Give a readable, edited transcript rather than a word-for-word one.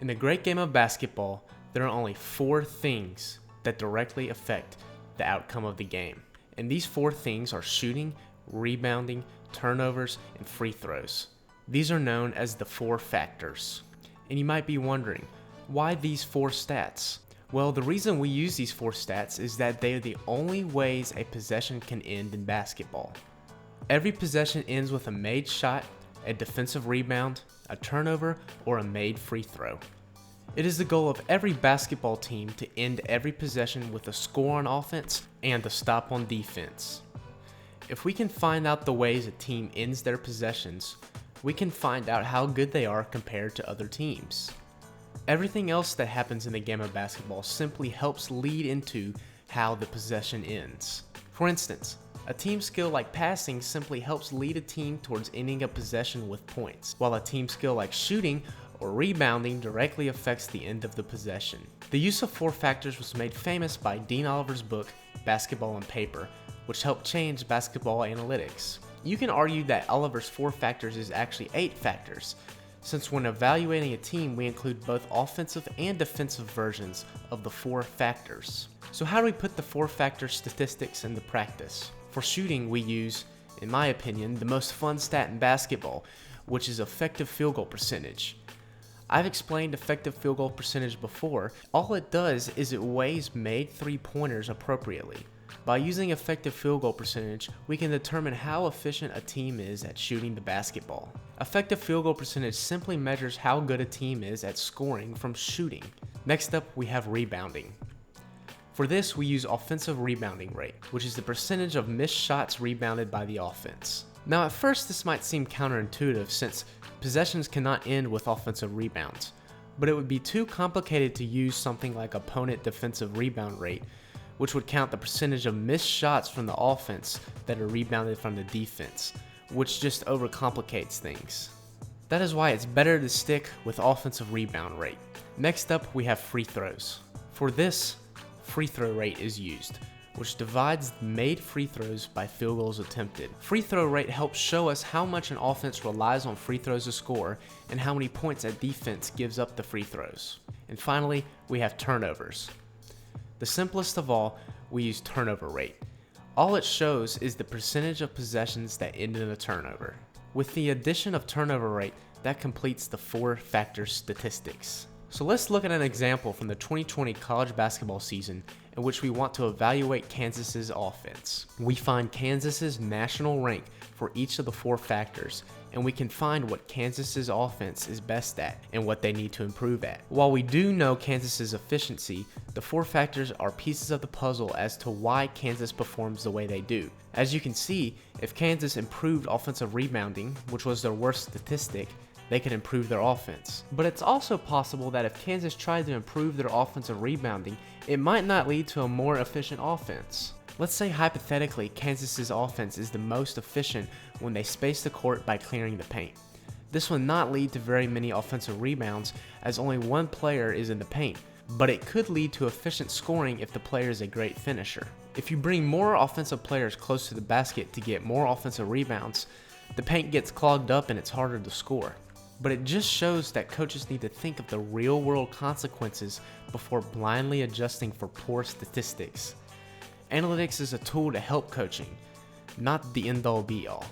In a great game of basketball, there are only 4 things that directly affect the outcome of the game. And these 4 things are shooting, rebounding, turnovers, and free throws. These are known as the 4 factors. And you might be wondering, why these 4 stats? Well, the reason we use these 4 stats is that they are the only ways a possession can end in basketball. Every possession ends with a made shot, a defensive rebound, a turnover, or a made free throw. It is the goal of every basketball team to end every possession with a score on offense and a stop on defense. If we can find out the ways a team ends their possessions, we can find out how good they are compared to other teams. Everything else that happens in the game of basketball simply helps lead into how the possession ends. For instance, a team skill like passing simply helps lead a team towards ending a possession with points, while a team skill like shooting or rebounding directly affects the end of the possession. The use of 4 factors was made famous by Dean Oliver's book, Basketball on Paper, which helped change basketball analytics. You can argue that Oliver's 4 factors is actually 8 factors, since when evaluating a team we include both offensive and defensive versions of the 4 factors. So how do we put the 4 factor statistics into practice? For shooting, we use, in my opinion, the most fun stat in basketball, which is effective field goal percentage. I've explained effective field goal percentage before. All it does is it weighs made 3-pointers appropriately. By using effective field goal percentage, we can determine how efficient a team is at shooting the basketball. Effective field goal percentage simply measures how good a team is at scoring from shooting. Next up, we have rebounding. For this, we use offensive rebounding rate, which is the percentage of missed shots rebounded by the offense. Now at first this might seem counterintuitive since possessions cannot end with offensive rebounds, but it would be too complicated to use something like opponent defensive rebound rate, which would count the percentage of missed shots from the offense that are rebounded from the defense, which just overcomplicates things. That is why it's better to stick with offensive rebound rate. Next up, we have free throws. For this, free throw rate is used, which divides made free throws by field goals attempted. Free throw rate helps show us how much an offense relies on free throws to score and how many points a defense gives up the free throws. And finally, we have turnovers. The simplest of all, we use turnover rate. All it shows is the percentage of possessions that end in a turnover. With the addition of turnover rate, that completes the 4 factor statistics. So let's look at an example from the 2020 college basketball season in which we want to evaluate Kansas's offense. We find Kansas's national rank for each of the 4 factors, and we can find what Kansas's offense is best at and what they need to improve at. While we do know Kansas's efficiency, the 4 factors are pieces of the puzzle as to why Kansas performs the way they do. As you can see, if Kansas improved offensive rebounding, which was their worst statistic, they could improve their offense. But it's also possible that if Kansas tried to improve their offensive rebounding, it might not lead to a more efficient offense. Let's say hypothetically Kansas's offense is the most efficient when they space the court by clearing the paint. This would not lead to very many offensive rebounds as only one player is in the paint, but it could lead to efficient scoring if the player is a great finisher. If you bring more offensive players close to the basket to get more offensive rebounds, the paint gets clogged up and it's harder to score. But it just shows that coaches need to think of the real-world consequences before blindly adjusting for poor statistics. Analytics is a tool to help coaching, not the end-all be-all.